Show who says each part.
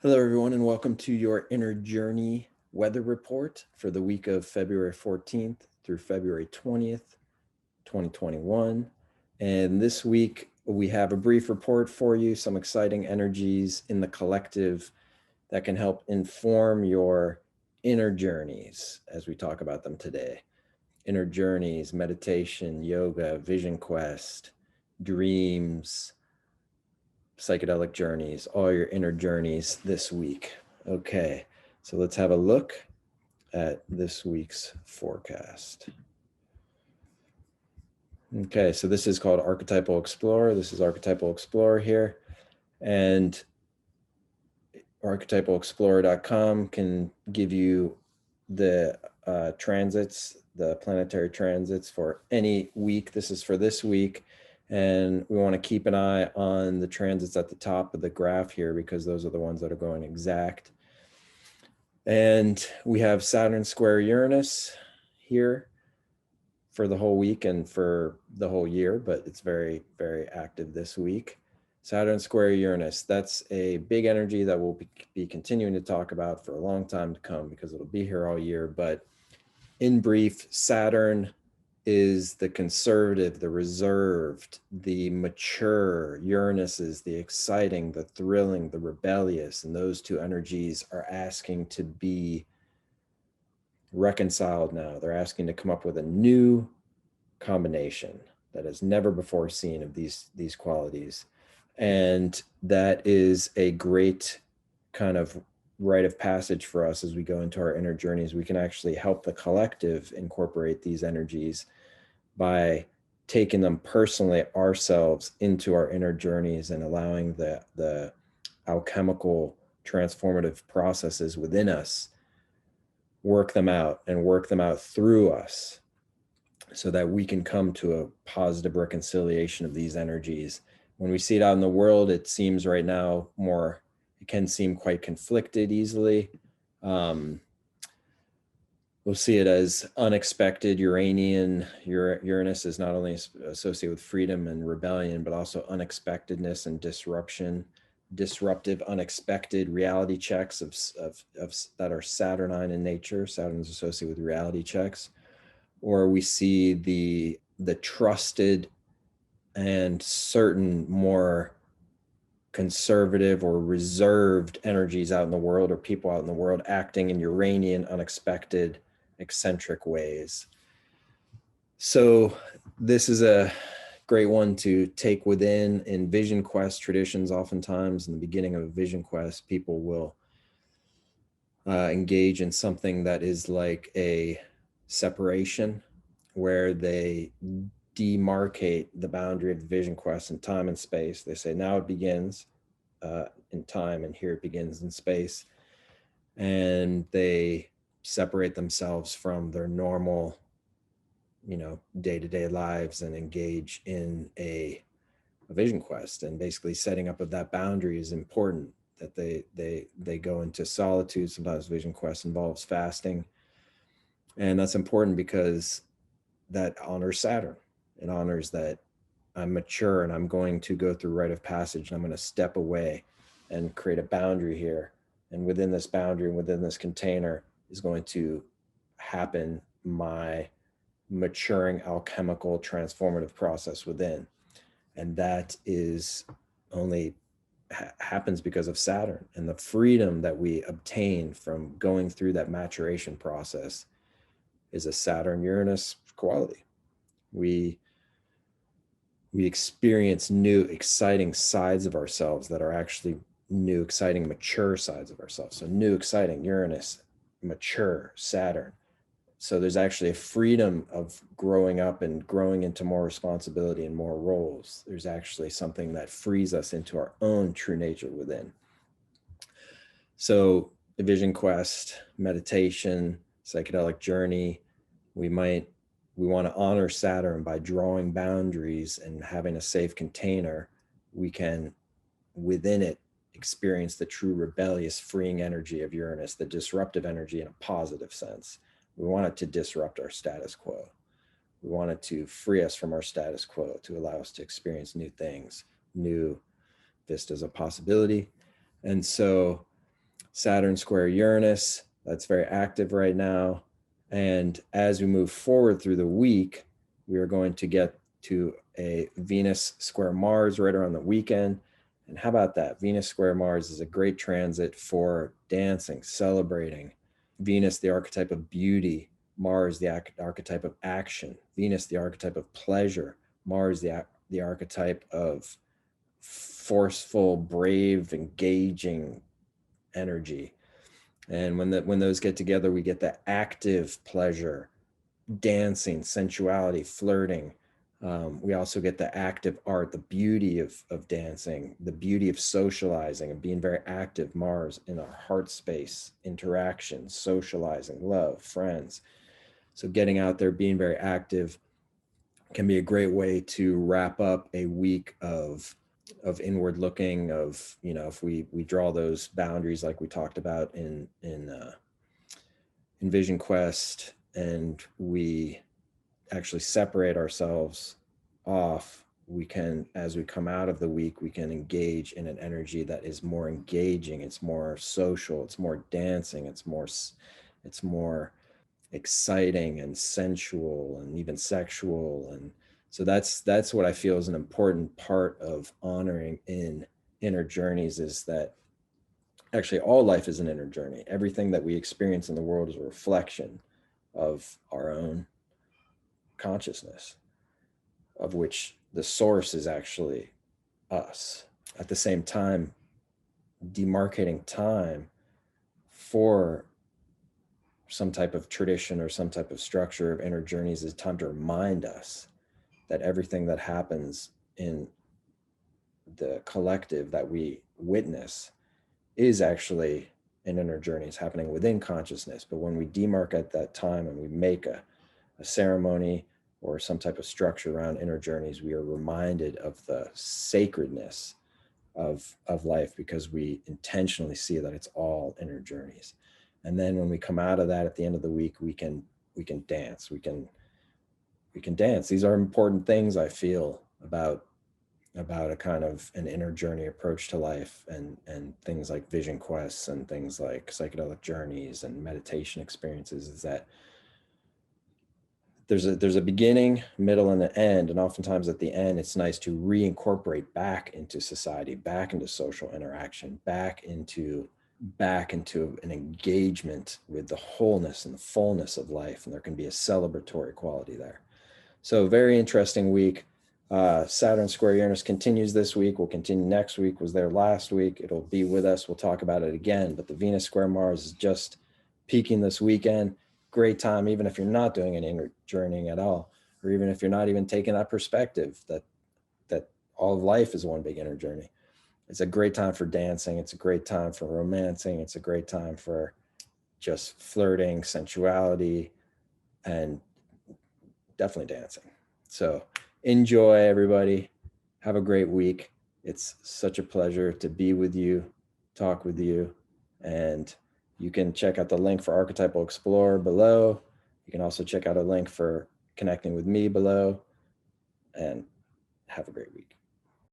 Speaker 1: Hello, everyone, and welcome to your Inner Journey weather report for the week of February 14th through February 20th, 2021. And this week, we have a brief report for you, some exciting energies in the collective that can help inform your inner journeys as we talk about them today. Inner journeys, meditation, yoga, vision quest, dreams, psychedelic journeys, all your inner journeys this week. Okay, so let's have a look at this week's forecast. Okay, so this is called Archetypal Explorer. This is Archetypal Explorer here. And archetypalexplorer.com can give you the transits, the planetary transits for any week. This is for this week. And we want to keep an eye on the transits at the top of the graph here because those are the ones that are going exact. And we have Saturn square Uranus here for the whole week and for the whole year, but it's very, very active this week. Saturn square Uranus, that's a big energy that we'll be continuing to talk about for a long time to come because it'll be here all year. But in brief, Saturn is the conservative, the reserved, the mature. Uranus is the exciting, the thrilling, the rebellious. And those two energies are asking to be reconciled now. They're asking to come up with a new combination that is never before seen of these qualities. And that is a great kind of rite of passage for us as we go into our inner journeys. We can actually help the collective incorporate these energies by taking them personally ourselves into our inner journeys and allowing the alchemical transformative processes within us work them out and work them out through us so that we can come to a positive reconciliation of these energies. When we see it out in the world, it seems right now it can seem quite conflicted easily. We'll see it as unexpected. Uranus is not only associated with freedom and rebellion, but also unexpectedness and disruption, disruptive, unexpected reality checks that are Saturnine in nature. Saturn is associated with reality checks. Or we see the trusted and certain more conservative or reserved energies out in the world, or people out in the world acting in Uranian, unexpected, eccentric ways. So this is a great one to take within. In vision quest traditions, oftentimes in the beginning of a vision quest, people will engage in something that is like a separation where they demarcate the boundary of the vision quest in time and space. They say now it begins in time and here it begins in space. And they separate themselves from their normal, day-to-day lives and engage in a vision quest. And basically setting up of that boundary is important, that they go into solitude. Sometimes vision quest involves fasting. And that's important because that honors Saturn. It honors that I'm mature and I'm going to go through rite of passage and I'm going to step away and create a boundary here. And within this boundary and within this container is going to happen my maturing alchemical transformative process within. And that is only happens because of Saturn and the freedom that we obtain from going through that maturation process is a Saturn-Uranus quality. We experience new, exciting sides of ourselves that are actually new, exciting, mature sides of ourselves. So new, exciting, Uranus, mature, Saturn. So there's actually a freedom of growing up and growing into more responsibility and more roles. There's actually something that frees us into our own true nature within. So the vision quest, meditation, psychedelic journey, we want to honor Saturn by drawing boundaries and having a safe container. We can, within it, experience the true rebellious, freeing energy of Uranus, the disruptive energy in a positive sense. We want it to disrupt our status quo. We want it to free us from our status quo, to allow us to experience new things, new vistas of possibility. And so Saturn square Uranus, that's very active right now. And as we move forward through the week, we are going to get to a Venus square Mars right around the weekend. And how about that? Venus square Mars is a great transit for dancing, celebrating. Venus, the archetype of beauty. Mars, the archetype of action. Venus, the archetype of pleasure. Mars, the archetype of forceful, brave, engaging energy. And when those get together, we get the active pleasure, dancing, sensuality, flirting. We also get the active art, the beauty of dancing, the beauty of socializing and being very active. Mars in our heart space, interaction, socializing, love, friends. So getting out there, being very active can be a great way to wrap up a week of inward looking, of, you know, if we draw those boundaries like we talked about in Vision Quest, and we actually separate ourselves off, we can, as we come out of the week, we can engage in an energy that is more engaging, it's more social, it's more dancing, it's more exciting and sensual and even sexual. And so that's what I feel is an important part of honoring in inner journeys, is that actually all life is an inner journey. Everything that we experience in the world is a reflection of our own consciousness, of which the source is actually us. At the same time, demarcating time for some type of tradition or some type of structure of inner journeys is time to remind us that everything that happens in the collective that we witness is actually an inner journey. It's happening within consciousness. But when we demark at that time and we make a ceremony or some type of structure around inner journeys, we are reminded of the sacredness of life, because we intentionally see that it's all inner journeys. And then when we come out of that at the end of the week, we can dance. We can dance. These are important things, I feel, about a kind of an inner journey approach to life, and things like vision quests and things like psychedelic journeys and meditation experiences, is that there's a beginning, middle, and an end. And oftentimes at the end, it's nice to reincorporate back into society, back into social interaction, back into an engagement with the wholeness and the fullness of life. And there can be a celebratory quality there. So very interesting week. Saturn square Uranus continues this week. Will continue next week. Was there last week. It'll be with us. We'll talk about it again. But the Venus square Mars is just peaking this weekend. Great time, even if you're not doing an inner journeying at all, or even if you're not even taking that perspective that all of life is one big inner journey. It's a great time for dancing. It's a great time for romancing. It's a great time for just flirting, sensuality, and definitely dancing. So enjoy, everybody. Have a great week. It's such a pleasure to be with you, talk with you, and you can check out the link for Archetypal Explorer below. You can also check out a link for connecting with me below, and have a great week.